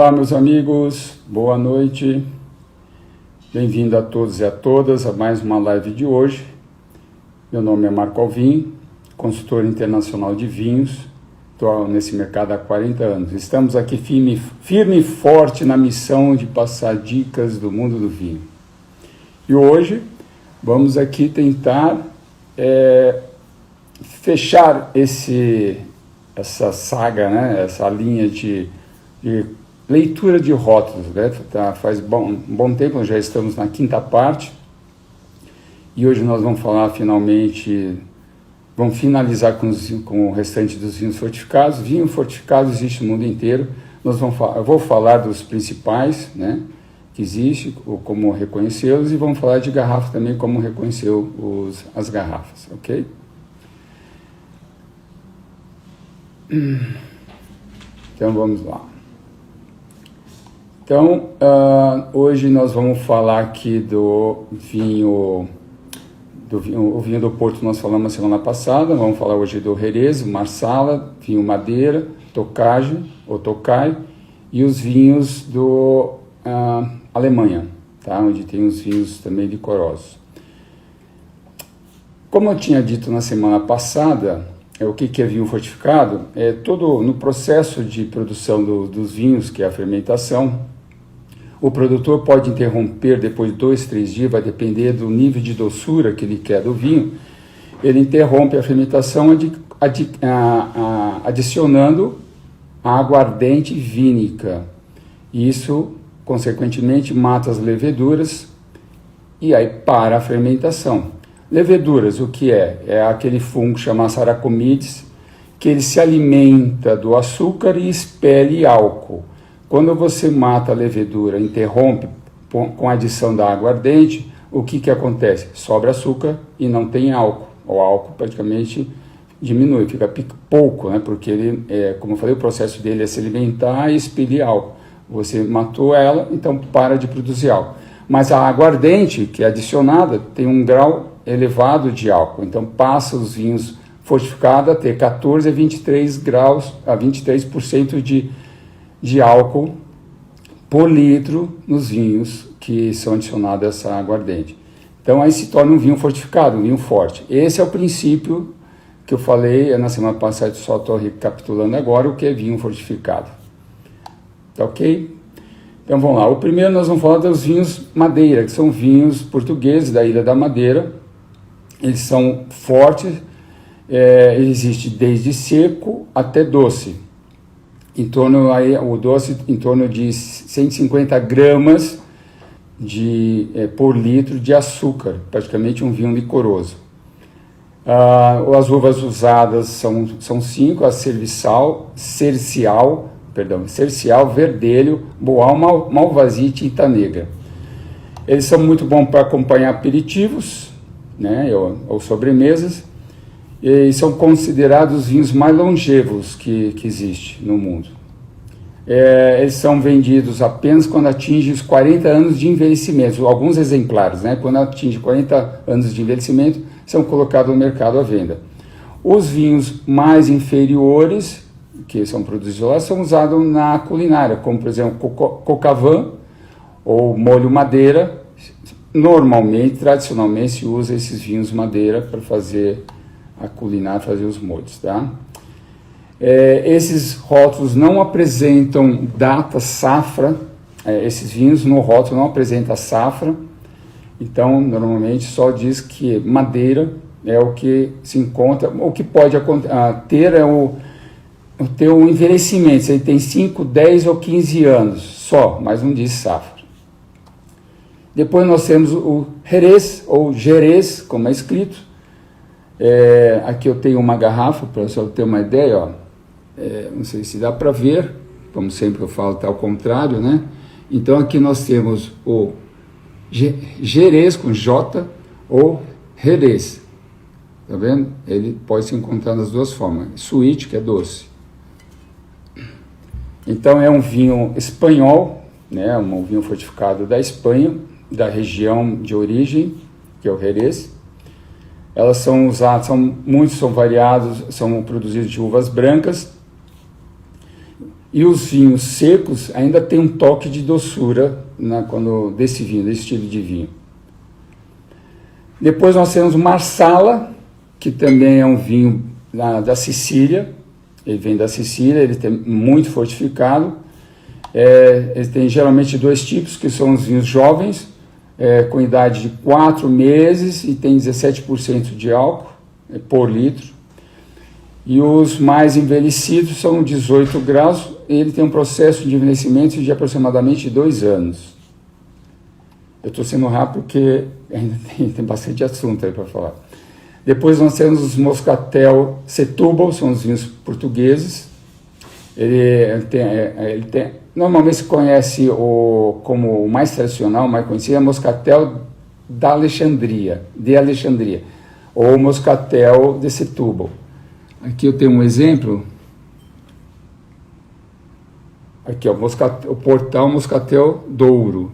Olá, meus amigos, boa noite, bem-vindo a todos e a todas a mais uma live de hoje. Meu nome é Marco Alvim, consultor internacional de vinhos, estou nesse mercado há 40 anos. Estamos aqui firme e forte na missão de passar dicas do mundo do vinho. E hoje vamos aqui tentar fechar essa saga, né? Essa linha de leitura de rótulos, né? Faz um bom tempo, nós já estamos na quinta parte, e hoje nós vamos falar finalmente, vamos finalizar com o restante dos vinhos fortificados. Vinho fortificado existe no mundo inteiro, eu vou falar dos principais, né, que existe, como reconhecê-los, e vamos falar de garrafa também, como reconhecer as garrafas, ok? Então vamos lá. Então, hoje nós vamos falar aqui do vinho, o vinho do Porto nós falamos na semana passada, vamos falar hoje do Jerez, Marsala, vinho Madeira, Tocage, ou Tocai, e os vinhos do Alemanha, tá? Onde tem os vinhos também licorosos. Como eu tinha dito na semana passada, o que é vinho fortificado? É todo no processo de produção dos vinhos, que é a fermentação. O produtor pode interromper depois de 2, 3 dias, vai depender do nível de doçura que ele quer do vinho. Ele interrompe a fermentação adicionando a aguardente vínica. Isso, consequentemente, mata as leveduras e aí para a fermentação. Leveduras, o que é? É aquele fungo chamado Saccharomyces, que ele se alimenta do açúcar e expele álcool. Quando você mata a levedura, interrompe com a adição da aguardente, o que acontece? Sobra açúcar e não tem álcool. O álcool praticamente diminui, fica pouco, né? Porque ele, como eu falei, o processo dele é se alimentar e expelir álcool. Você matou ela, então para de produzir álcool. Mas a aguardente, que é adicionada, tem um grau elevado de álcool, então passa os vinhos fortificados a ter 14 a 23 graus, a 23% de álcool por litro nos vinhos que são adicionados a essa aguardente. Então aí se torna um vinho fortificado, um vinho forte. Esse é o princípio que eu falei na semana passada, só estou recapitulando agora o que é vinho fortificado. Tá ok? Então vamos lá. O primeiro nós vamos falar dos vinhos Madeira, que são vinhos portugueses da Ilha da Madeira. Eles são fortes, existe desde seco até doce. O doce em torno de 150 gramas por litro de açúcar, praticamente um vinho licoroso. As uvas usadas são 5, a Cercial, Verdelho, Boal, Malvasia e Tinta Negra. Eles são muito bons para acompanhar aperitivos, né, ou sobremesas, e são considerados os vinhos mais longevos que existe no mundo. Eles são vendidos apenas quando atingem os 40 anos de envelhecimento. Alguns exemplares, né, quando atingem 40 anos de envelhecimento, são colocados no mercado à venda. Os vinhos mais inferiores, que são produzidos lá, são usados na culinária, como por exemplo Cocavan ou molho Madeira. Normalmente, tradicionalmente, se usa esses vinhos Madeira para fazer a culinária, fazer os molhos, tá? Esses rótulos não apresentam data, safra, esses vinhos no rótulo não apresentam safra, então normalmente só diz que Madeira é o que se encontra, o que pode ter ter um envelhecimento, se ele tem 5, 10 ou 15 anos só, mas não diz safra. Depois nós temos o Jerez, ou Jerez, como é escrito. Aqui eu tenho uma garrafa, para você ter uma ideia, ó. Não sei se dá para ver, como sempre eu falo, está ao contrário, né? Então aqui nós temos o Jerez com J ou Jerez, tá vendo? Ele pode se encontrar das duas formas, sweet, que é doce. Então é um vinho espanhol, né? Um vinho fortificado da Espanha, da região de origem, que é o Jerez. Elas são usadas, muitos são variados, são produzidos de uvas brancas. E os vinhos secos ainda tem um toque de doçura desse vinho, desse estilo de vinho. Depois nós temos o Marsala, que também é um vinho da Sicília. Ele vem da Sicília, ele tem muito fortificado. Ele tem geralmente dois tipos, que são os vinhos jovens, com idade de 4 meses e tem 17% de álcool por litro. E os mais envelhecidos são 18 graus, e ele tem um processo de envelhecimento de aproximadamente 2 anos. Eu estou sendo rápido porque ainda tem bastante assunto aí para falar. Depois nós temos os Moscatel Setúbal, são os vinhos portugueses. Normalmente se conhece como o mais tradicional, o mais conhecido, é Moscatel de Alexandria, ou Moscatel de Setúbal. Aqui eu tenho um exemplo. Aqui, ó, o portal Moscatel Douro.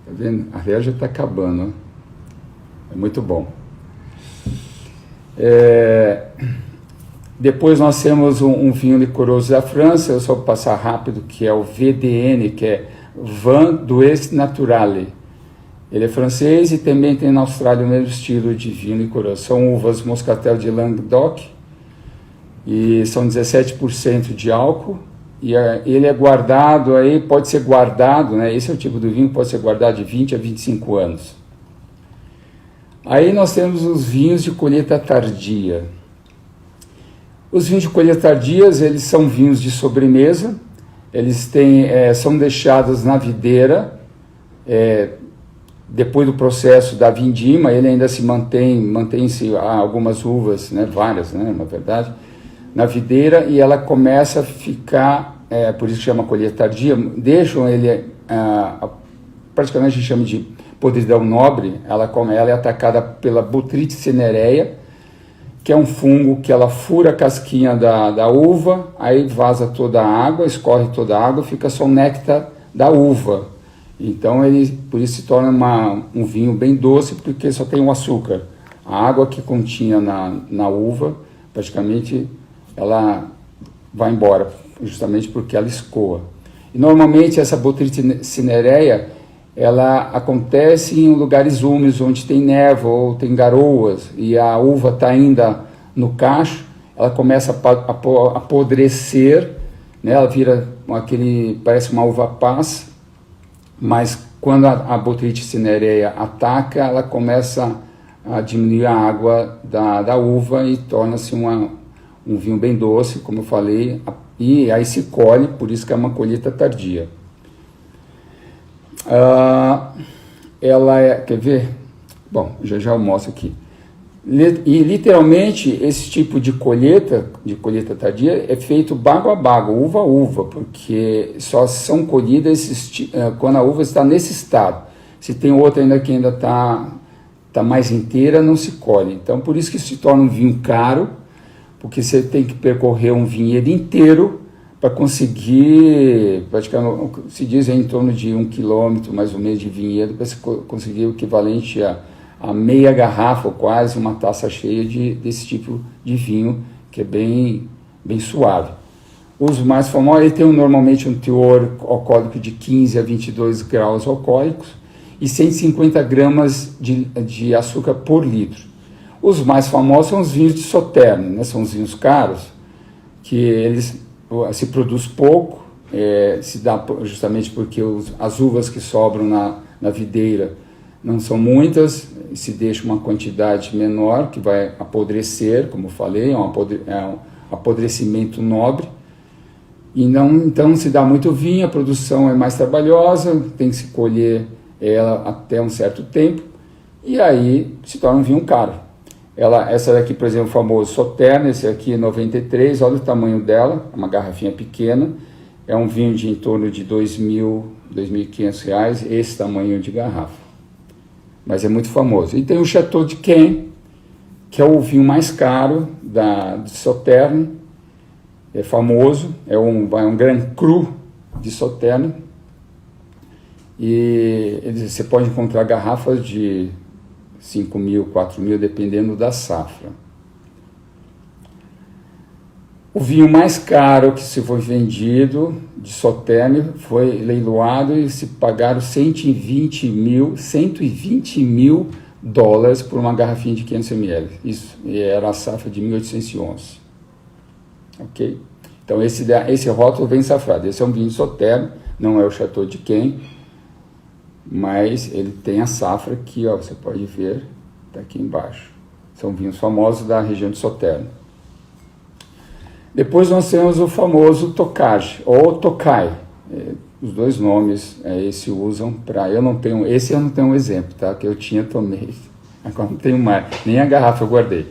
Tá vendo? A régia já está acabando, ó. É muito bom. Depois nós temos um vinho licoroso da França, eu só vou passar rápido, que é o VDN, que é Vin d'Ouest Naturale. Ele é francês e também tem na Austrália o mesmo estilo de vinho licoroso. São uvas Moscatel de Languedoc e são 17% de álcool. E ele é guardado, aí pode ser guardado, né? Esse é o tipo do vinho que pode ser guardado de 20 a 25 anos. Aí nós temos os vinhos de colheita tardia. Os vinhos de colheita tardias, eles são vinhos de sobremesa, eles são deixados na videira, depois do processo da vindima, ele ainda se mantém-se algumas uvas, né, várias, né, na verdade, na videira, e ela começa a ficar, por isso que chama colheita tardia, deixam ele, praticamente a gente chama de podridão nobre, ela é atacada pela Botrytis cinerea, que é um fungo que ela fura a casquinha da uva, aí vaza toda a água, escorre toda a água, fica só o néctar da uva. Então por isso se torna um vinho bem doce, porque só tem o açúcar. A água que continha na uva, praticamente, ela vai embora, justamente porque ela escoa. E normalmente essa Botrytis cinerea, ela acontece em lugares úmidos, onde tem névoa ou tem garoas, e a uva está ainda no cacho, ela começa a apodrecer, né? Ela vira parece uma uva passa, mas quando a Botrytis cinerea ataca, ela começa a diminuir a água da uva e torna-se um vinho bem doce, como eu falei, e aí se colhe, por isso que é uma colheita tardia. Quer ver? Bom, já eu mostro aqui. E literalmente esse tipo de colheita tardia, é feito bago a bago, uva a uva, porque só são colhidas quando a uva está nesse estado. Se tem outra ainda que ainda está mais inteira, não se colhe. Então por isso que se torna um vinho caro, porque você tem que percorrer um vinhedo inteiro para conseguir, praticamente, se diz em torno de 1 quilômetro mais ou menos de vinhedo, para você conseguir o equivalente a meia garrafa, ou quase uma taça cheia desse tipo de vinho, que é bem suave. Os mais famosos, ele tem normalmente um teor alcoólico de 15 a 22 graus alcoólicos e 150 gramas de açúcar por litro. Os mais famosos são os vinhos de Sauternes, né? São os vinhos caros, que eles se produz pouco, se dá justamente porque as uvas que sobram na videira não são muitas, se deixa uma quantidade menor que vai apodrecer, como eu falei, é um apodrecimento nobre, e então se dá muito vinho, a produção é mais trabalhosa, tem que se colher ela até um certo tempo, e aí se torna um vinho caro. Essa daqui, por exemplo, o famoso Sauternes, esse aqui é 93, olha o tamanho dela, é uma garrafinha pequena, é um vinho de em torno de R$2.000, R$2.500, esse tamanho de garrafa. Mas é muito famoso. E tem o Chateau de Caen, que é o vinho mais caro de Sauternes, é famoso, é um Grand Cru de Sauternes, e você pode encontrar garrafas de 5.000, 4.000, dependendo da safra. O vinho mais caro que se foi vendido de Sauternes foi leiloado e se pagaram 120 mil dólares por uma garrafinha de 500 ml. Isso era a safra de 1811. Ok? Então esse rótulo vem safrado. Esse é um vinho de Sauternes, não é o Chateau de Quem, mas ele tem a safra aqui, ó, você pode ver, está aqui embaixo. São vinhos famosos da região de Sauternes. Depois nós temos o famoso Tokaj, ou Tokai. Os dois nomes esse usam para... Esse eu não tenho um exemplo, tá? Que eu tinha, tomei. Agora não tenho mais. Nem a garrafa eu guardei.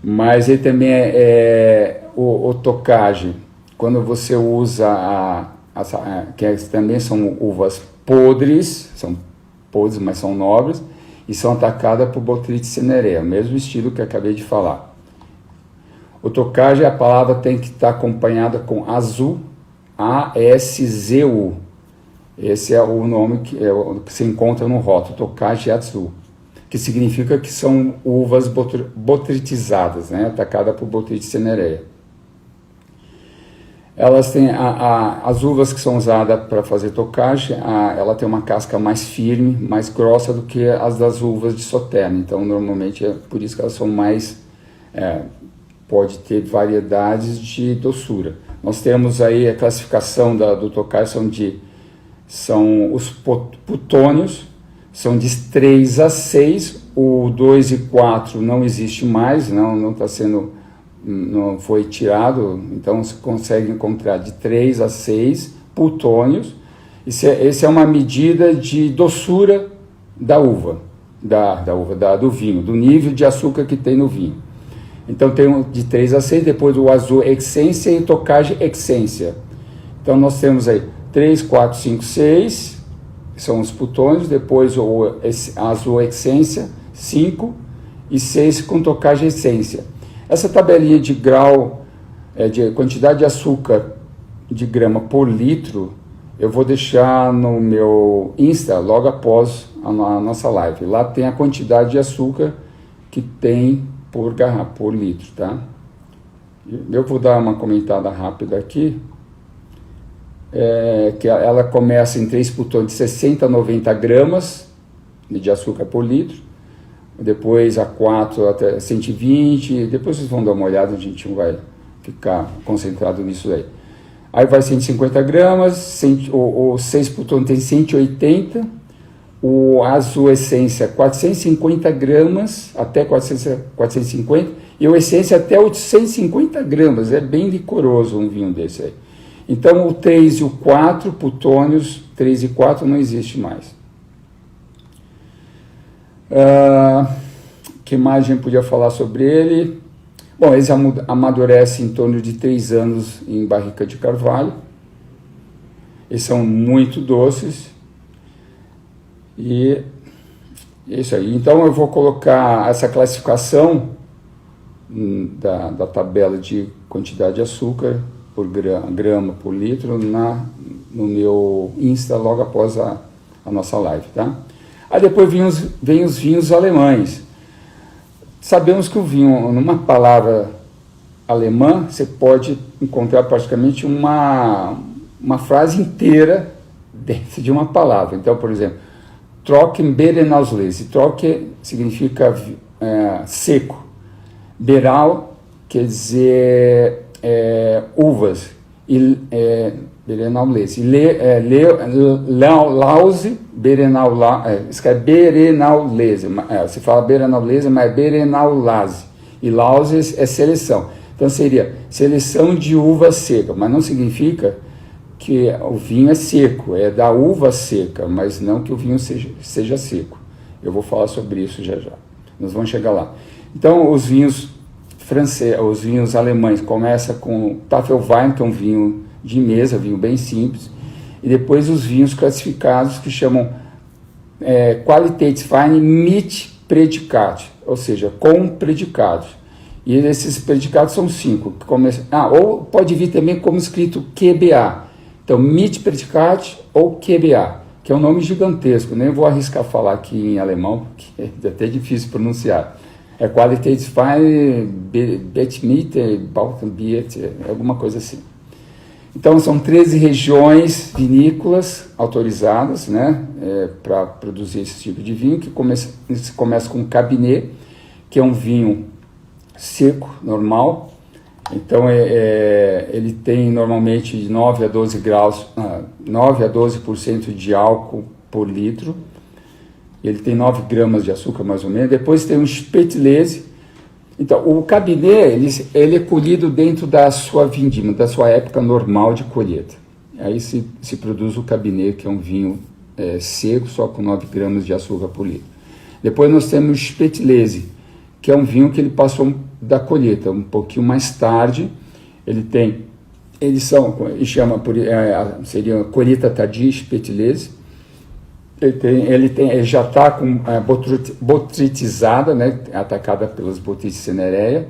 Mas ele também o Tokaj, quando você usa que também são uvas podres, mas são nobres, e são atacadas por Botrytis cinerea, mesmo estilo que eu acabei de falar. O Tokaj, a palavra tem que estar acompanhada com azul, A-S-Z-U. Esse é o nome que se encontra no rótulo, Tokaj azul, que significa que são uvas botritizadas, né, atacadas por Botrytis cinerea. Elas têm as uvas que são usadas para fazer Tokaj, ela tem uma casca mais firme, mais grossa do que as das uvas de Sauternes. Então, normalmente, é por isso que elas são mais... pode ter variedades de doçura. Nós temos aí a classificação do Tokaj, são os putônios, são de 3 a 6, o 2 e 4 não existe mais, não foi tirado, então se consegue encontrar de 3 a 6 putônios. Esse é uma medida de doçura da uva, do vinho, do nível de açúcar que tem no vinho. Então tem de 3 a 6, depois o azul Excelência e o Tokaj Excelência. Então nós temos aí 3, 4, 5, 6, são os putônios, depois o azul Excelência, 5 e 6 com Tokaj Excelência. Essa tabelinha de grau, de quantidade de açúcar de grama por litro, eu vou deixar no meu Insta logo após a nossa live. Lá tem a quantidade de açúcar que tem por garrafa, por litro, tá? Eu vou dar uma comentada rápida aqui, que ela começa em 3 putônios de 60 a 90 gramas de açúcar por litro, depois a 4 até 120, depois vocês vão dar uma olhada, a gente não vai ficar concentrado nisso aí. Aí vai 150 gramas, o 6 putônios tem 180, o azul essência 450 gramas, até 450, e o essência até 850 gramas, é bem licoroso um vinho desse aí. Então o 3 e o 4, putônios, 3 e 4 não existe mais. Que mais a gente podia falar sobre ele? Bom, eles amadurecem em torno de 3 anos em barrica de carvalho. Eles são muito doces. E é isso aí. Então eu vou colocar essa classificação da tabela de quantidade de açúcar por grama por litro no meu Insta logo após a nossa live, tá? Aí depois vem os vinhos alemães. Sabemos que o vinho, numa palavra alemã, você pode encontrar praticamente uma frase inteira dentro de uma palavra. Então, por exemplo, Trockenbeerenauslese. Trocken significa seco. Beerenau quer dizer uvas. Beerenauslese. Lause, escreve Beerenaulese. Se fala Beerenaulese, mas é Beerenaulase. E Lause é seleção. Então seria seleção de uva seca, mas não significa que o vinho é seco, é da uva seca, mas não que o vinho seja seco. Eu vou falar sobre isso já. Nós vamos chegar lá. Então, os vinhos os vinhos alemães começam com Tafelwein, que é um vinho de mesa, vinho bem simples, e depois os vinhos classificados que chamam Qualitätswein mit Prädikat, ou seja, com predicados. E esses predicados são 5. Ou pode vir também como escrito QBA. Então, mit Prädikat ou QBA, que é um nome gigantesco, nem vou arriscar falar aqui em alemão, porque é até difícil pronunciar. É Qualitätswein, Betmiete, Balkenbiet, alguma coisa assim. Então, são 13 regiões vinícolas autorizadas, né, para produzir esse tipo de vinho, que começa com Cabernet, que é um vinho seco, normal. Então, ele tem normalmente de 9 a 12 graus, 9 a 12% de álcool por litro. Ele tem 9 gramas de açúcar, mais ou menos. Depois tem um Spätlese. Então, o Cabernet, ele é colhido dentro da sua vindima, da sua época normal de colheita. Aí se produz o Cabernet, que é um vinho seco, só com 9 gramas de açúcar por litro. Depois nós temos o Spätlese, que é um vinho que ele passou da colheita, um pouquinho mais tarde. Seria colheita tardia, Spätlese. Ele já está com botritizada, né, atacada pelas botrites cinerea.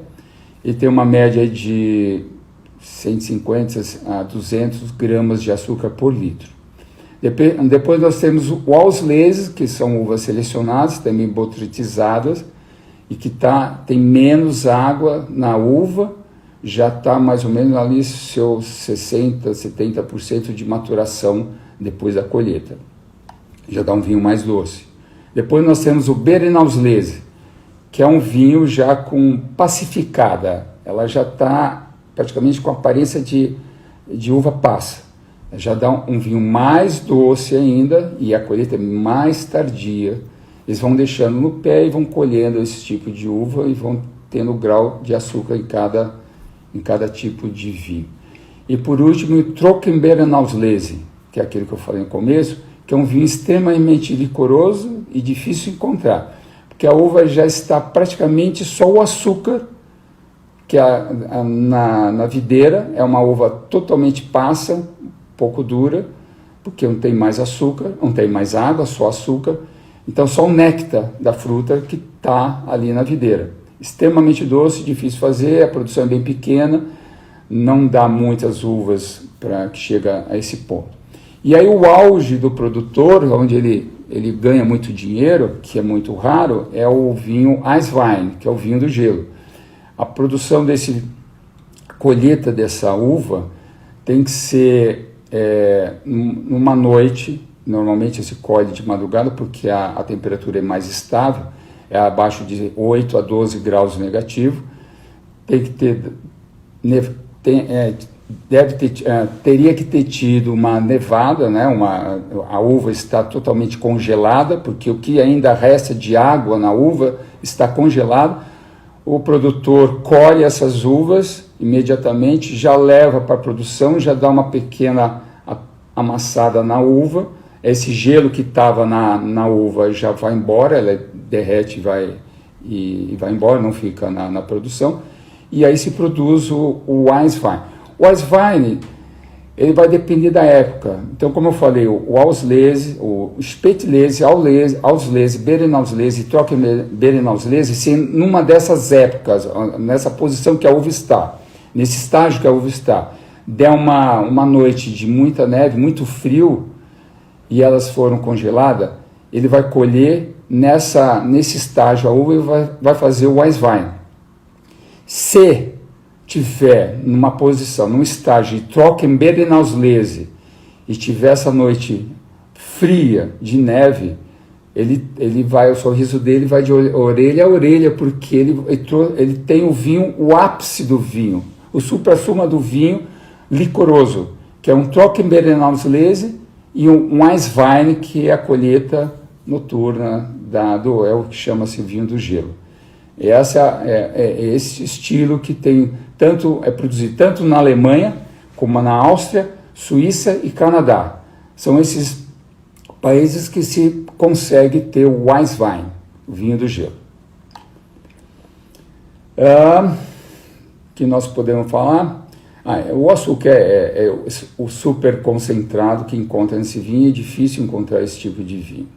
Ele tem uma média de 150 a 200 gramas de açúcar por litro. Depois nós temos o Auslese, que são uvas selecionadas, também botritizadas, e que tem menos água na uva, já está mais ou menos ali seus 60%, 70% de maturação depois da colheita. Já dá um vinho mais doce. Depois nós temos o Beerenauslese, que é um vinho já com pacificada. Ela já está praticamente com aparência de uva passa. Já dá um vinho mais doce ainda e a colheita é mais tardia. Eles vão deixando no pé e vão colhendo esse tipo de uva e vão tendo grau de açúcar em cada tipo de vinho. E por último, o Trockenbeerenauslese, que é aquele que eu falei no começo, que é um vinho extremamente licoroso e difícil de encontrar, porque a uva já está praticamente só o açúcar, que na videira é uma uva totalmente passa, pouco dura, porque não tem mais açúcar, não tem mais água, só açúcar, então só o néctar da fruta que está ali na videira. Extremamente doce, difícil de fazer, a produção é bem pequena, não dá muitas uvas para que chega a esse ponto. E aí o auge do produtor, onde ele ganha muito dinheiro, que é muito raro, é o vinho Eiswein, que é o vinho do gelo. A produção colheita dessa uva tem que ser numa noite, normalmente se colhe de madrugada, porque a temperatura é mais estável, é abaixo de 8 a 12 graus negativo, teria que ter tido uma nevada, né? A uva está totalmente congelada, porque o que ainda resta de água na uva está congelado. O produtor colhe essas uvas imediatamente, já leva para a produção, já dá uma pequena amassada na uva. Esse gelo que estava na uva já vai embora, ela derrete e vai embora, não fica na produção. E aí se produz o Eiswein. O Eiswein, ele vai depender da época. Então, como eu falei, o Auslese, o Spätlese, Auslese, Beerenauslese e Trockenbeerenauslese, se numa dessas épocas, nessa posição que a uva está, nesse estágio que a uva está, der uma noite de muita neve, muito frio, e elas foram congeladas, ele vai colher nesse estágio a uva e vai fazer o Eiswein. Se tiver numa posição, num estágio de Trockenbeerenauslese e tiver essa noite fria de neve, ele vai, o sorriso dele vai de orelha a orelha, porque ele tem o vinho, o ápice do vinho, o supra-suma do vinho licoroso, que é um Trockenbeerenauslese e um Eiswein, que é a colheita noturna é o que chama-se vinho do gelo. É esse estilo que é produzido tanto na Alemanha, como na Áustria, Suíça e Canadá. São esses países que se consegue ter o Eiswein, o vinho do gelo. Que nós podemos falar? O açúcar é o super concentrado que encontra nesse vinho, é difícil encontrar esse tipo de vinho.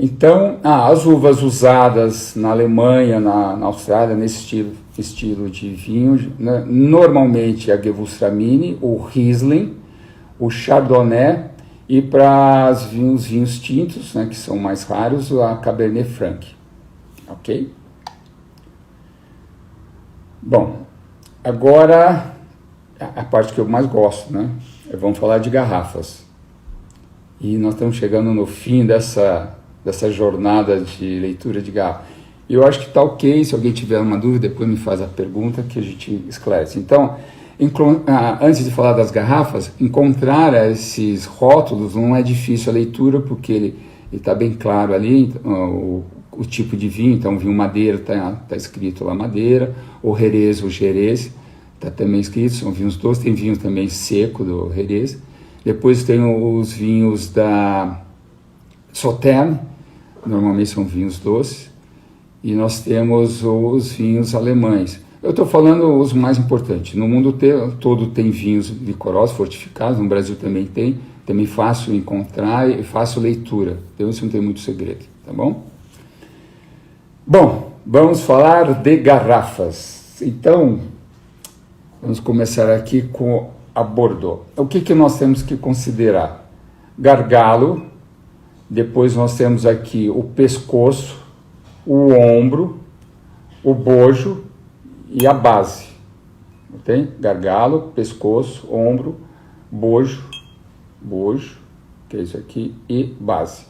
Então, as uvas usadas na Alemanha, na Austrália, nesse estilo de vinho, né, normalmente é a Gewürztraminer, o Riesling, o Chardonnay, e para os vinhos tintos, né, que são mais raros, a Cabernet Franc. ok? Bom, agora a parte que eu mais gosto, né? Vamos falar de garrafas. E nós estamos chegando no fim dessa jornada de leitura de garrafa. Eu acho que está ok, se alguém tiver uma dúvida, depois me faz a pergunta que a gente esclarece. Então, antes de falar das garrafas, encontrar esses rótulos não é difícil a leitura, porque ele está bem claro ali, o tipo de vinho. Então, vinho madeira está escrito lá madeira, o Jerez, o Jerez, está também escrito, são vinhos doces. Tem vinho também seco do Jerez. Depois tem os vinhos da Sauternes, normalmente são vinhos doces. E nós temos os vinhos alemães. Eu estou falando os mais importantes. No mundo todo tem vinhos licorosos, fortificados, no Brasil também tem. Também fácil encontrar e fácil leitura. Então isso não tem muito segredo, tá bom? Bom, vamos falar de garrafas. Então, vamos começar aqui com a Bordeaux. O que nós temos que considerar? Gargalo, depois nós temos aqui o pescoço, o ombro, o bojo e a base. Okay? Gargalo, pescoço, ombro, bojo, que é isso aqui, e base.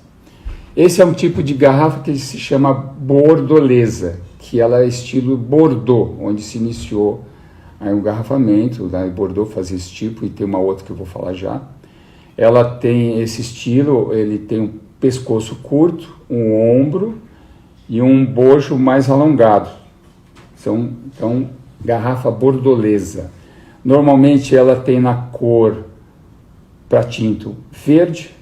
Esse é um tipo de garrafa que se chama bordolesa, que ela é estilo Bordeaux, onde se iniciou aí um garrafamento, né? Bordeaux fazia esse tipo, e tem uma outra que eu vou falar já. Ela tem esse estilo, ele tem um pescoço curto, um ombro e um bojo mais alongado. Então, garrafa bordolesa. Normalmente ela tem na cor para tinto verde,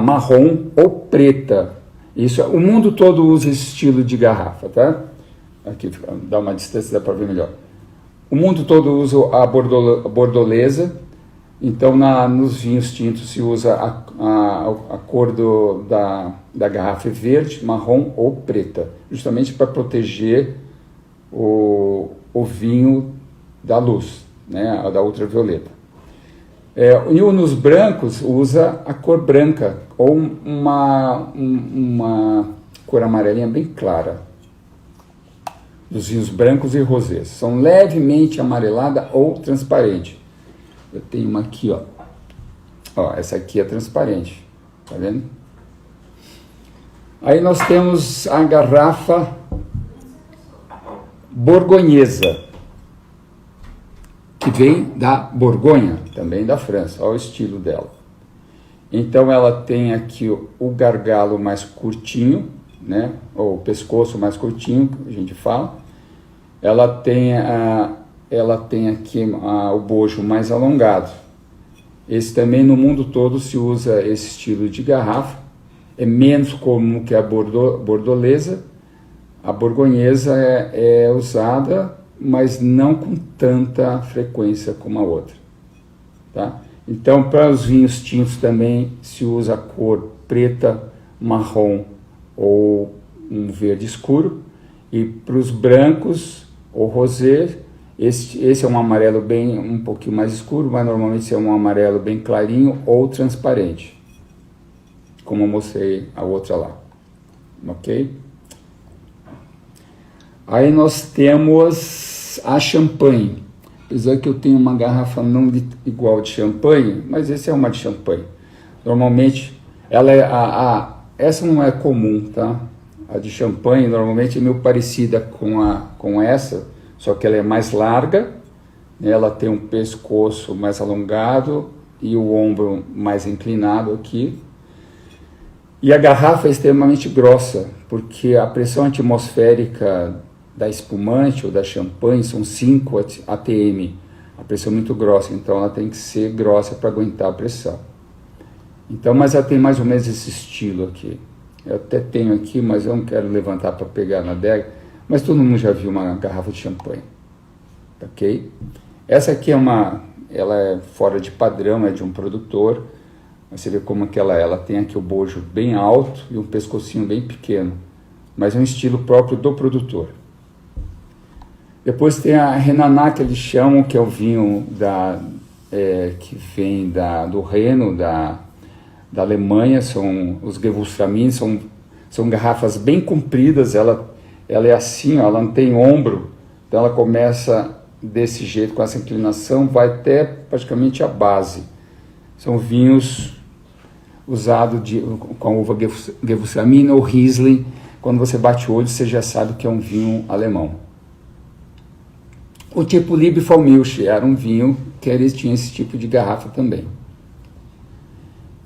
marrom ou preta. Isso, o mundo todo usa esse estilo de garrafa, tá? Aqui, dá uma distância, dá para ver melhor. O mundo todo usa a bordolesa. Então, nos vinhos tintos se usa a cor da garrafa verde, marrom ou preta, justamente para proteger o vinho da luz, né, da ultravioleta. E nos brancos usa a cor branca ou uma cor amarelinha bem clara. Dos vinhos brancos e rosés. São levemente amarelada ou transparente. Eu tenho uma aqui, ó. Essa aqui é transparente, tá vendo? Aí nós temos a garrafa borgonhesa, que vem da Borgonha, também da França. Olha o estilo dela. Então ela tem aqui o gargalo mais curtinho, né? Ou o pescoço mais curtinho, que a gente fala. Ela tem aqui o bojo mais alongado. Esse também no mundo todo se usa esse estilo de garrafa. É menos comum que a bordolesa. A borgonhesa é usada, mas não com tanta frequência como a outra. Tá? Então, para os vinhos tintos também se usa a cor preta, marrom ou um verde escuro. E para os brancos ou rosé, esse é um amarelo um pouquinho mais escuro, mas normalmente é um amarelo bem clarinho ou transparente, como eu mostrei a outra lá, ok? Aí nós temos a champanhe. Apesar que eu tenho uma garrafa não igual de champanhe, mas essa é uma de champanhe. Normalmente, essa não é comum, tá? A de champanhe normalmente é meio parecida com essa, só que ela é mais larga, né? Ela tem um pescoço mais alongado e o ombro mais inclinado aqui. E a garrafa é extremamente grossa, porque a pressão atmosférica da espumante ou da champanhe são 5 atm. A pressão é muito grossa, então ela tem que ser grossa para aguentar a pressão. Então, mas ela tem mais ou menos esse estilo aqui. Eu até tenho aqui, mas eu não quero levantar para pegar na adega. Mas todo mundo já viu uma garrafa de champanhe, ok? Essa aqui ela é fora de padrão, é de um produtor. Você vê como que ela tem aqui o bojo bem alto e um pescocinho bem pequeno. Mas é um estilo próprio do produtor. Depois tem a Renaná, que eles chamam, que é o vinho que vem do Reno, da Alemanha, são os Gewürztraminer, são garrafas bem compridas, ela é assim, ó, ela não tem ombro, então ela começa desse jeito, com essa inclinação, vai até praticamente a base. São vinhos usados com a uva Gewürztraminer ou Riesling. Quando você bate o olho, você já sabe que é um vinho alemão. O tipo Liebfraumilch era um vinho que eles tinham esse tipo de garrafa também.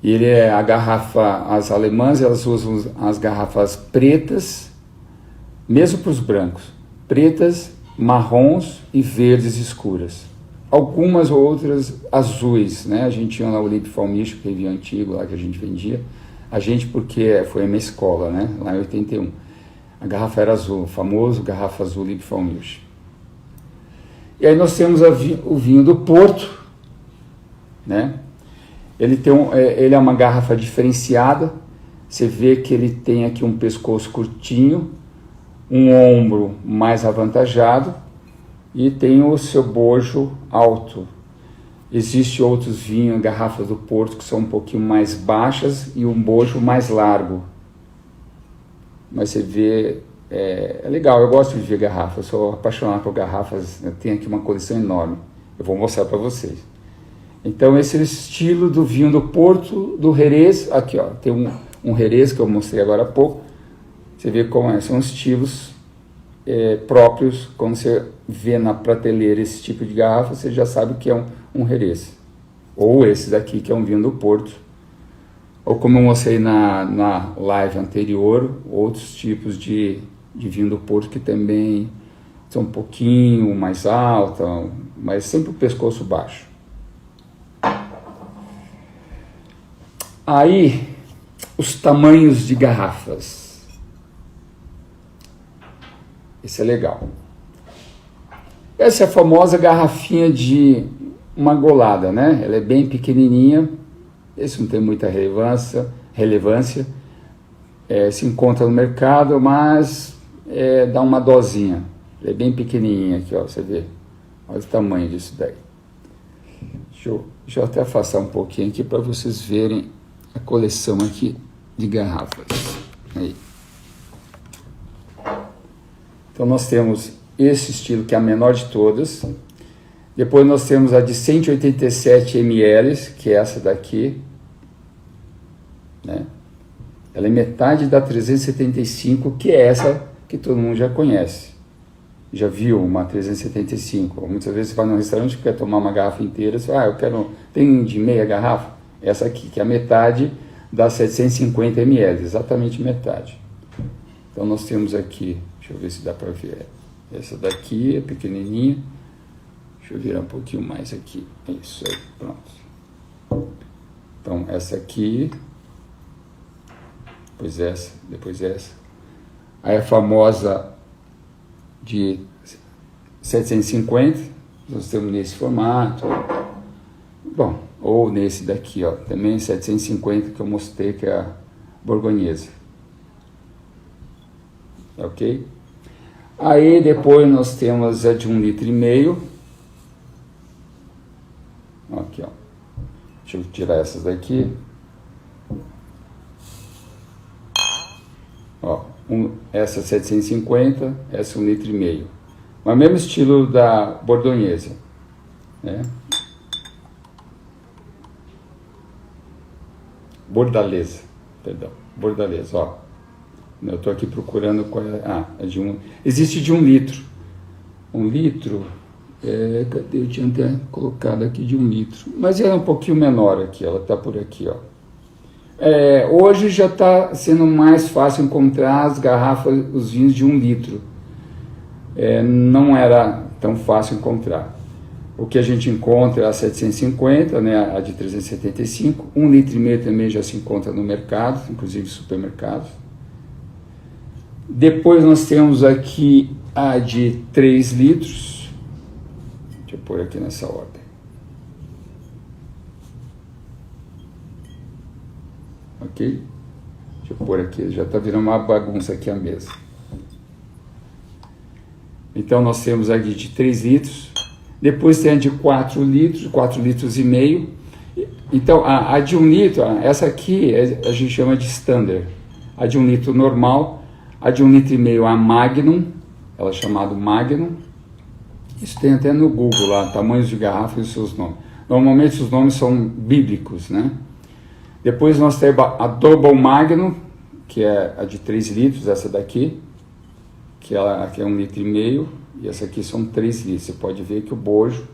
E ele é a garrafa, as alemãs, elas usam as garrafas pretas, mesmo para os brancos, pretas, marrons e verdes escuras. Algumas outras azuis, né? A gente tinha lá o Liebfraumilch, que é vinho antigo lá que a gente vendia. A gente, porque foi a minha escola, né? Lá em 81. A garrafa era azul, o famoso garrafa azul Liebfraumilch. E aí nós temos o vinho do Porto, né? Ele é uma garrafa diferenciada. Você vê que ele tem aqui um pescoço curtinho, um ombro mais avantajado e tem o seu bojo alto. Existem outros vinhos, garrafas do Porto, que são um pouquinho mais baixas e um bojo mais largo. Mas você vê, é legal, eu gosto de ver garrafas, eu sou apaixonado por garrafas, eu tenho aqui uma coleção enorme, eu vou mostrar para vocês. Então esse é o estilo do vinho do Porto, do Jerez. Aqui ó, tem um Jerez que eu mostrei agora há pouco. Você vê como são estilos próprios. Quando você vê na prateleira esse tipo de garrafa, você já sabe que é um Jerez. Ou esse daqui, que é um vinho do Porto. Ou como eu mostrei na live anterior, outros tipos de vinho do Porto que também são um pouquinho mais alta, mas sempre o pescoço baixo. Aí, os tamanhos de garrafas. Isso é legal. Essa é a famosa garrafinha de uma golada, né? Ela é bem pequenininha. Esse não tem muita relevância. Se encontra no mercado, mas dá uma dosinha. Ela é bem pequenininha aqui, ó, você vê. Olha o tamanho disso daí. Deixa eu até afastar um pouquinho aqui para vocês verem a coleção aqui de garrafas. Aí. Então nós temos esse estilo, que é a menor de todas. Depois nós temos a de 187 ml, que é essa daqui, né? Ela é metade da 375, que é essa que todo mundo já conhece. Já viu uma 375? Muitas vezes você vai num restaurante e quer tomar uma garrafa inteira, você fala, eu quero, tem de meia garrafa? Essa aqui, que é a metade da 750 ml, exatamente metade. Então nós temos aqui, deixa eu ver se dá para ver, essa daqui é pequenininha, deixa eu virar um pouquinho mais aqui, isso aí, pronto. Então essa aqui, depois essa, aí a famosa de 750, nós temos nesse formato, bom, ou nesse daqui, ó, também 750 que eu mostrei, que é a borgonhesa. Ok? Aí depois nós temos a de 1,5 litro. Aqui, ó. Deixa eu tirar essas daqui. Ó, essa 750, essa 1,5 litro. Mas mesmo estilo da borgonhesa, né? Bordaleza, ó. Eu estou aqui procurando qual é. É de existe de 1 litro. 1 litro, cadê? Eu tinha até colocado aqui de 1 litro. Mas ela é um pouquinho menor aqui, ela está por aqui, ó. Hoje já está sendo mais fácil encontrar as garrafas, os vinhos de 1 litro. Não era tão fácil encontrar. O que a gente encontra é a 750, né, a de 375, 1,5 litro também já se encontra no mercado, inclusive supermercados. Depois nós temos aqui a de 3 litros, deixa eu pôr aqui nessa ordem. Ok? Deixa eu pôr aqui, já está virando uma bagunça aqui a mesa. Então nós temos aqui de 3 litros. Depois tem a de 4 litros, 4 litros e meio. Então, a de 1 litro, essa aqui a gente chama de standard. A de 1 litro normal, a de 1,5 litro a Magnum, ela é chamada Magnum. Isso tem até no Google lá, tamanhos de garrafa e os seus nomes. Normalmente os nomes são bíblicos, né? Depois nós temos a Double Magnum, que é a de 3 litros, essa daqui, que ela aqui é 1,5 litro, e essa aqui são 3 litros. Você pode ver que o bojo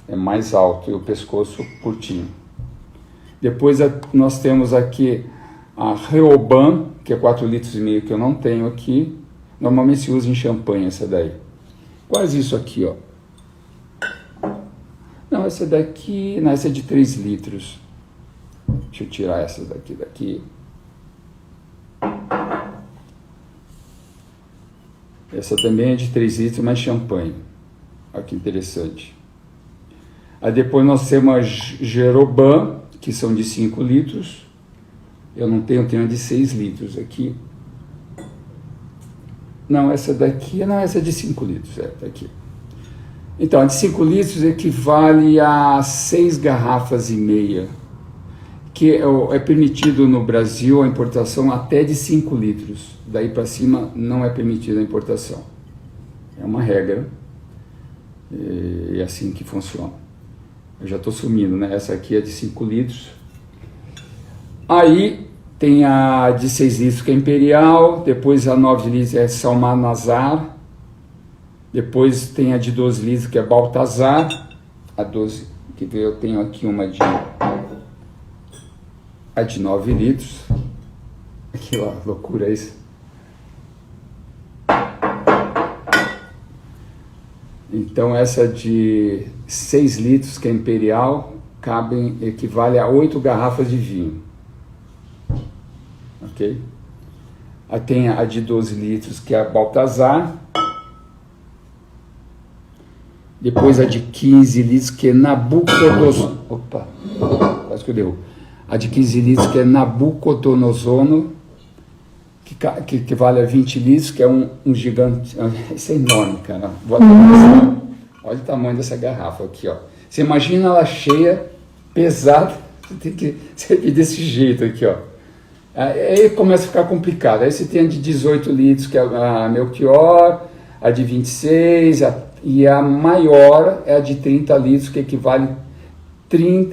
é mais alto e o pescoço curtinho. Depois nós temos aqui a Reoban, que é 4,5 litros, que eu não tenho aqui. Normalmente se usa em champanhe essa daí. Quase isso aqui, ó. Não, essa daqui, não, essa é de 3 litros. Deixa eu tirar essas daqui. Essa também é de 3 litros, mas champanhe. Olha que interessante. Aí depois nós temos a Jeroban, que são de 5 litros. Eu não tenho, tenho a de 6 litros aqui. Não, essa daqui, não, essa é de 5 litros, tá aqui. Então, a de 5 litros equivale a 6 garrafas e meia, que é permitido no Brasil a importação até de 5 litros. Daí para cima não é permitida a importação. É uma regra, e é assim que funciona. Eu já estou sumindo, né? Essa aqui é de 5 litros. Aí tem a de 6 litros que é Imperial, depois a 9 litros é Salmanazar, depois tem a de 12 litros que é Baltazar, a 12, que eu tenho aqui uma a de 9 litros, que loucura é isso. Então essa de 6 litros que é Imperial equivale a 8 garrafas de vinho. Ok? Aí tem a de 12 litros que é a Baltazar. Depois a de 15 litros que é Nabucodonosor. Opa, quase que eu derrubo. A de 15 litros que é Nabucodonosor, que equivale a 20 litros, que é um gigante. Isso é enorme, cara. Olha o tamanho dessa garrafa aqui, ó. Você imagina ela cheia, pesada, você tem que servir desse jeito aqui, ó. Aí começa a ficar complicado. Aí você tem a de 18 litros, que é a Melchior, a de 26, e a maior é a de 30 litros, que equivale a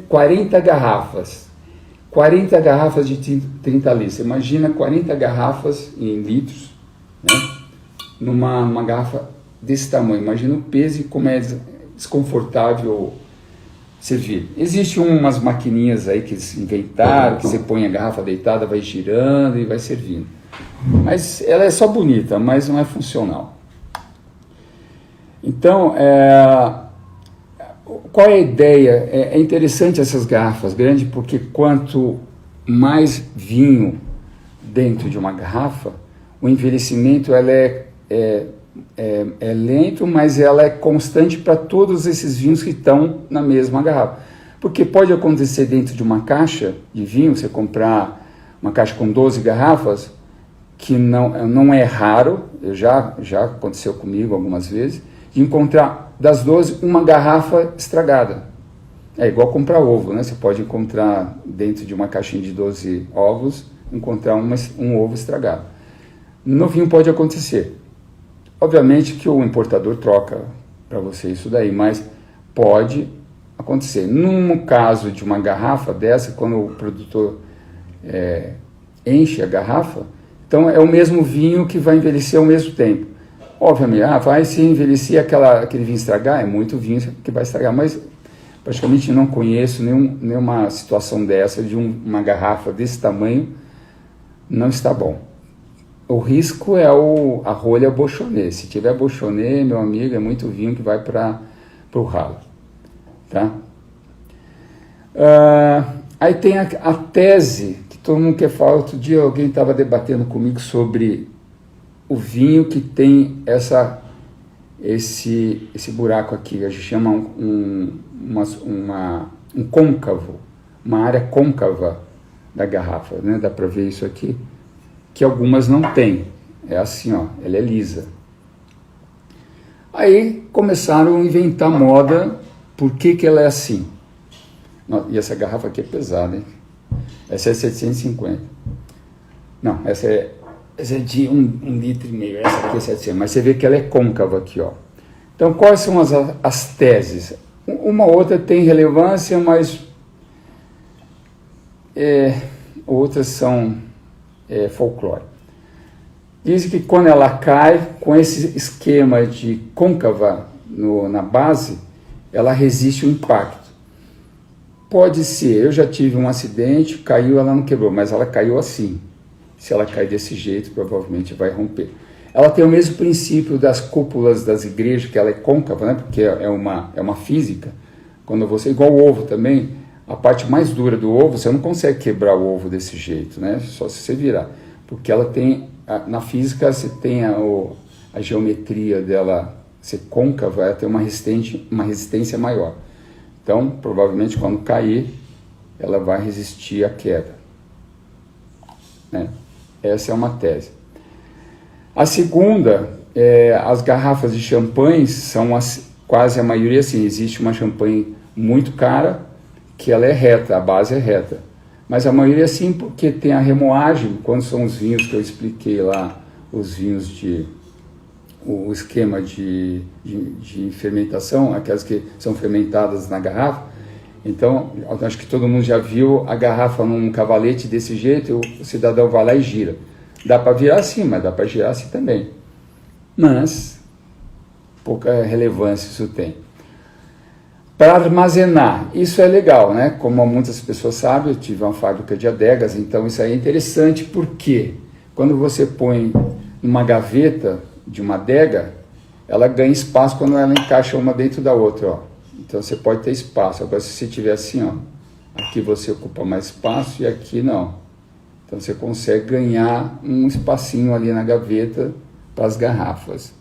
40 garrafas. 40 garrafas de 30 litros. Você imagina 40 garrafas em litros, né? Numa garrafa desse tamanho. Imagina o peso e como é desconfortável servir. Existem umas maquininhas aí que eles inventaram, que você põe a garrafa deitada, vai girando e vai servindo. Mas ela é só bonita, mas não é funcional. Então, qual é a ideia? É interessante essas garrafas grandes, porque quanto mais vinho dentro de uma garrafa, o envelhecimento ela é lento, mas ela é constante para todos esses vinhos que estão na mesma garrafa. Porque pode acontecer dentro de uma caixa de vinho, você comprar uma caixa com 12 garrafas, que não é raro, já aconteceu comigo algumas vezes, de encontrar das 12 uma garrafa estragada. É igual comprar ovo, né? Você pode encontrar dentro de uma caixinha de 12 ovos, encontrar um ovo estragado. No vinho pode acontecer. Obviamente que o importador troca para você isso daí, mas pode acontecer. No caso de uma garrafa dessa, quando o produtor enche a garrafa, então é o mesmo vinho que vai envelhecer ao mesmo tempo. Obviamente, vai se envelhecer aquele vinho estragar, é muito vinho que vai estragar, mas praticamente não conheço nenhuma situação dessa, de uma garrafa desse tamanho, não está bom. O risco é a rolha Beauchardonnay. Se tiver Beauchardonnay, meu amigo, é muito vinho que vai para o ralo. Tá? Aí tem a tese, que todo mundo quer falar. Outro dia alguém estava debatendo comigo sobre o vinho que tem esse buraco aqui, a gente chama um côncavo, uma área côncava da garrafa, né? Dá para ver isso aqui, que algumas não tem, é assim, ó, ela é lisa. Aí começaram a inventar moda, por que ela é assim? E essa garrafa aqui é pesada, hein? Essa é 750. Não, essa é de 1,5 litro. Essa aqui é 700. Mas você vê que ela é côncava aqui, ó. Então, quais são as teses? Uma outra tem relevância, mas outras são folclore. Dizem que quando ela cai, com esse esquema de côncava na base, ela resiste ao impacto. Pode ser, eu já tive um acidente, caiu, ela não quebrou, mas ela caiu assim. Se ela cair desse jeito, provavelmente vai romper. Ela tem o mesmo princípio das cúpulas das igrejas, que ela é côncava, né? Porque é uma física. Quando você, igual o ovo também, a parte mais dura do ovo, você não consegue quebrar o ovo desse jeito, né? Só se você virar. Porque ela tem, na física, você tem a geometria dela ser côncava, ela tem uma resistência maior. Então, provavelmente, quando cair, ela vai resistir à queda. Né? Essa é uma tese. A segunda, as garrafas de champanhe são quase a maioria assim. Existe uma champanhe muito cara, que ela é reta, a base é reta. Mas a maioria sim, porque tem a remoagem, quando são os vinhos que eu expliquei lá, os vinhos o esquema de fermentação, aquelas que são fermentadas na garrafa. Então, acho que todo mundo já viu a garrafa num cavalete desse jeito, o cidadão vai lá e gira. Dá para virar assim, mas dá para girar assim também. Mas, pouca relevância isso tem. Para armazenar, isso é legal, né? Como muitas pessoas sabem, eu tive uma fábrica de adegas, então isso aí é interessante, porque quando você põe numa gaveta de uma adega, ela ganha espaço quando ela encaixa uma dentro da outra, ó. Então você pode ter espaço. Agora se você tiver assim, ó, aqui você ocupa mais espaço e aqui não. Então você consegue ganhar um espacinho ali na gaveta para as garrafas.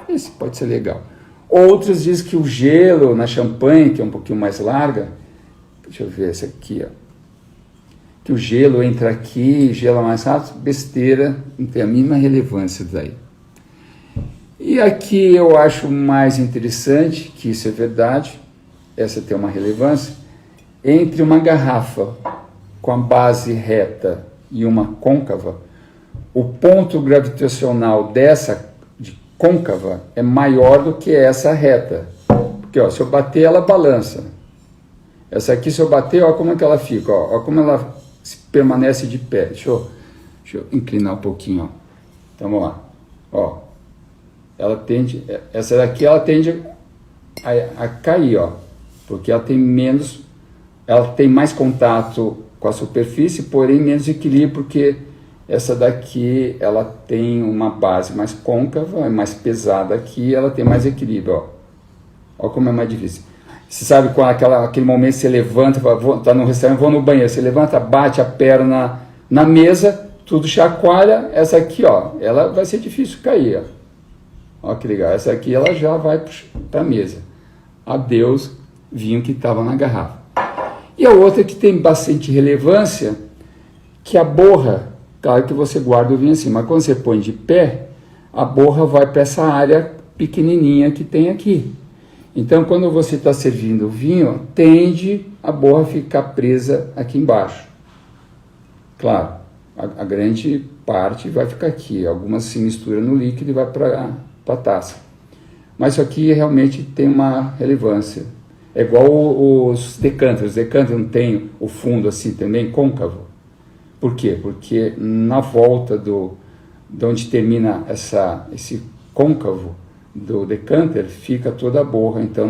Esse pode ser legal. Outros dizem que o gelo na champanhe, que é um pouquinho mais larga, deixa eu ver essa aqui, ó, que o gelo entra aqui, gela mais rápido, besteira, não tem a mínima relevância daí. E aqui eu acho mais interessante, que isso é verdade, essa tem uma relevância, entre uma garrafa com a base reta e uma côncava, o ponto gravitacional dessa de côncava é maior do que essa reta. Porque ó, se eu bater, ela balança. Essa aqui, se eu bater, ó como é que ela fica, ó como ela permanece de pé. Deixa eu inclinar um pouquinho, ó. Então, vamos lá. Ó, essa daqui ela tende a cair, ó, porque ela tem mais contato com a superfície, porém menos equilíbrio, porque essa daqui ela tem uma base mais côncava, é mais pesada aqui, ela tem mais equilíbrio, ó. Ó como é mais difícil. Você sabe quando aquele momento você levanta, tá no restaurante, vou no banheiro, você levanta, bate a perna na mesa, tudo chacoalha, essa aqui, ó, ela vai ser difícil cair, ó. Ó que legal, essa aqui ela já vai para a mesa. Adeus, vinho que estava na garrafa. E a outra que tem bastante relevância, que a borra, claro que você guarda o vinho assim, mas quando você põe de pé, a borra vai para essa área pequenininha que tem aqui. Então, quando você está servindo o vinho, tende a borra ficar presa aqui embaixo. Claro, a grande parte vai ficar aqui, algumas se mistura no líquido e vai para a taça. Mas isso aqui realmente tem uma relevância. É igual os decanters. Os decanters não tem o fundo assim também, côncavo. Por quê? Porque na volta de onde termina esse côncavo do decanter, fica toda a borra. Então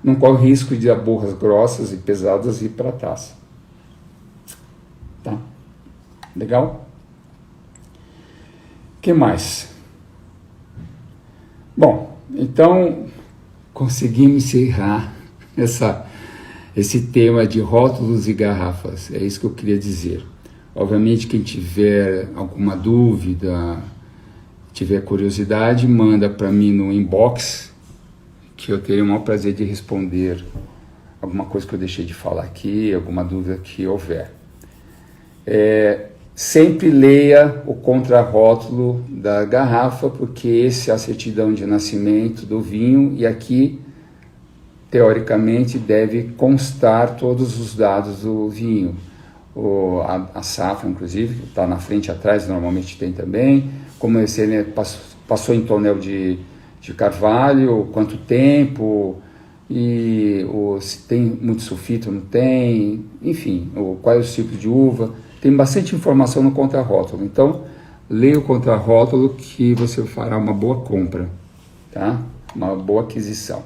não corre risco de borras grossas e pesadas ir para a taça. Tá? Legal? O que mais? Bom, então conseguimos encerrar esse tema de rótulos e garrafas. É isso que eu queria dizer. Obviamente, quem tiver alguma dúvida, tiver curiosidade, manda para mim no inbox, que eu terei o maior prazer de responder alguma coisa que eu deixei de falar aqui, alguma dúvida que houver. Sempre leia o contrarótulo da garrafa, porque esse é a certidão de nascimento do vinho, e aqui teoricamente deve constar todos os dados do vinho. A safra, inclusive, que está na frente e atrás, normalmente tem também, como se ele passou em tonel de carvalho, quanto tempo, e se tem muito sulfito, não tem, enfim, quais os tipos de uva. Tem bastante informação no contrarótulo, então leia o contrarótulo que você fará uma boa compra, tá? Uma boa aquisição.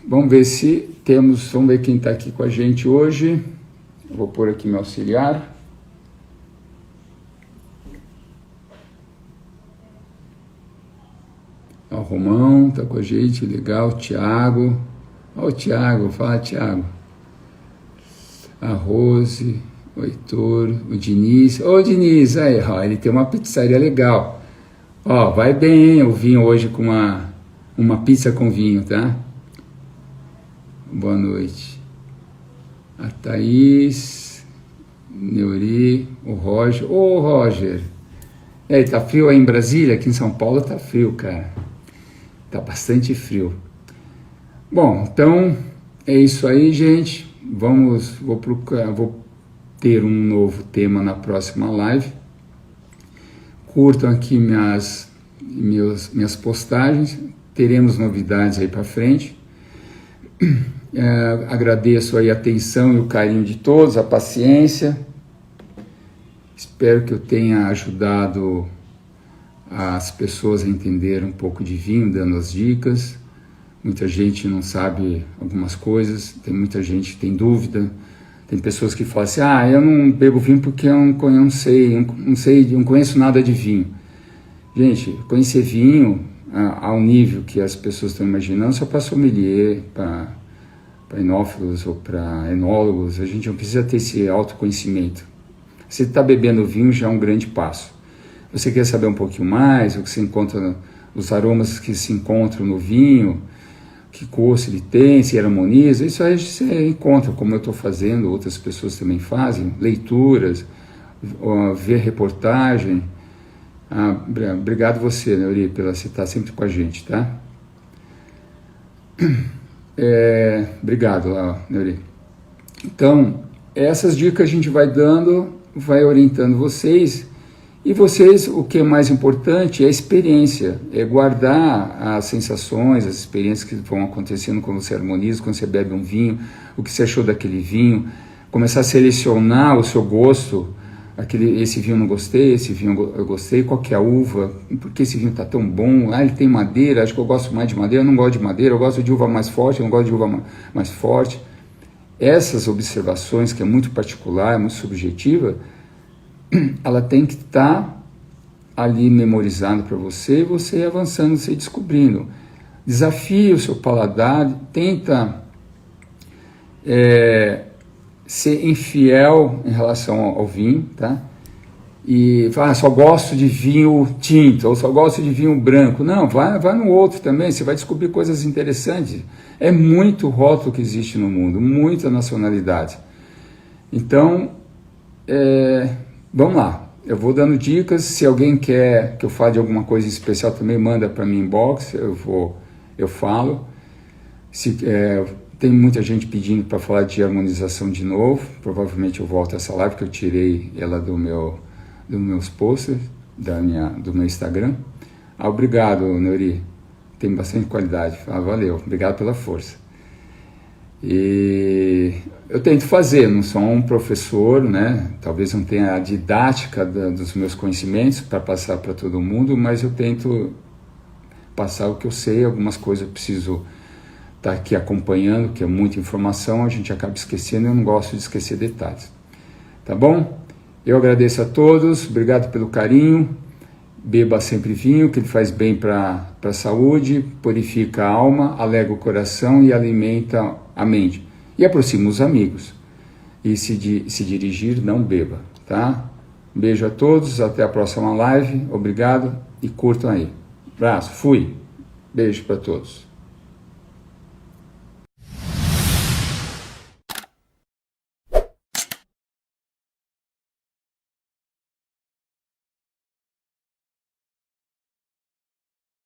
Vamos ver se temos, vamos ver quem está aqui com a gente hoje. Vou pôr aqui meu auxiliar. O Romão está com a gente, legal. O Thiago. Olha o Thiago, fala Thiago. A Rose, o Heitor, o Diniz. Ô Diniz, aí, ó, ele tem uma pizzaria legal. Ó, vai bem, hein, o vinho hoje com uma pizza com vinho, tá? Boa noite. A Thaís, Neuri, o Roger. Ô Roger, e aí, tá frio aí em Brasília? Aqui em São Paulo tá frio, cara. Tá bastante frio. Bom, então é isso aí, gente. Vou ter um novo tema na próxima live. Curtam aqui minhas postagens. Teremos novidades aí para frente. Agradeço aí a atenção e o carinho de todos, a paciência. Espero que eu tenha ajudado as pessoas a entender um pouco de vinho, dando as dicas. Muita gente não sabe algumas coisas, tem muita gente que tem dúvida. Tem pessoas que falam assim, eu não bebo vinho porque eu não conheço nada de vinho. Gente, conhecer vinho ao nível que as pessoas estão imaginando só para sommelier, para enófilos ou para enólogos. A gente não precisa ter esse autoconhecimento. Você está bebendo vinho já é um grande passo. Você quer saber um pouquinho mais, o que se encontra, os aromas que se encontram no vinho, que gosto ele tem, se harmoniza, isso aí você encontra, como eu estou fazendo, outras pessoas também fazem, leituras, ver reportagem. Obrigado você, Neuri, pela você estar sempre com a gente, tá? Obrigado, Neuri. Então, essas dicas a gente vai dando, vai orientando vocês. E vocês, o que é mais importante é a experiência, é guardar as sensações, as experiências que vão acontecendo quando você harmoniza, quando você bebe um vinho, o que você achou daquele vinho, começar a selecionar o seu gosto, esse vinho eu não gostei, esse vinho eu gostei, qual que é a uva, por que esse vinho está tão bom, ele tem madeira, acho que eu gosto mais de madeira, eu não gosto de madeira, eu gosto de uva mais forte, eu não gosto de uva mais forte. Essas observações, que é muito particular, muito subjetiva, ela tem que estar ali memorizada para você, e você avançando, você descobrindo. Desafie o seu paladar, tenta ser infiel em relação ao vinho, tá? E só gosto de vinho tinto, ou só gosto de vinho branco. Não, vai no outro também, você vai descobrir coisas interessantes. É muito rótulo que existe no mundo, muita nacionalidade. Então, vamos lá, eu vou dando dicas. Se alguém quer que eu fale de alguma coisa especial também, manda para mim inbox, eu falo. Tem muita gente pedindo para falar de harmonização de novo, provavelmente eu volto a essa live, que eu tirei ela dos meus posters, do meu Instagram. Obrigado, Neuri, tem bastante qualidade, valeu, obrigado pela força. E eu tento fazer, não sou um professor, né? Talvez não tenha a didática dos meus conhecimentos para passar para todo mundo, mas eu tento passar o que eu sei. Algumas coisas eu preciso estar aqui acompanhando, que é muita informação, a gente acaba esquecendo, eu não gosto de esquecer detalhes. Tá bom? Eu agradeço a todos, obrigado pelo carinho. Beba sempre vinho, que ele faz bem para a saúde, purifica a alma, alegra o coração e alimenta a mente. E aproxima os amigos. E se dirigir, não beba, tá? Um beijo a todos, até a próxima live, obrigado e curtam aí. Abraço, fui. Beijo para todos.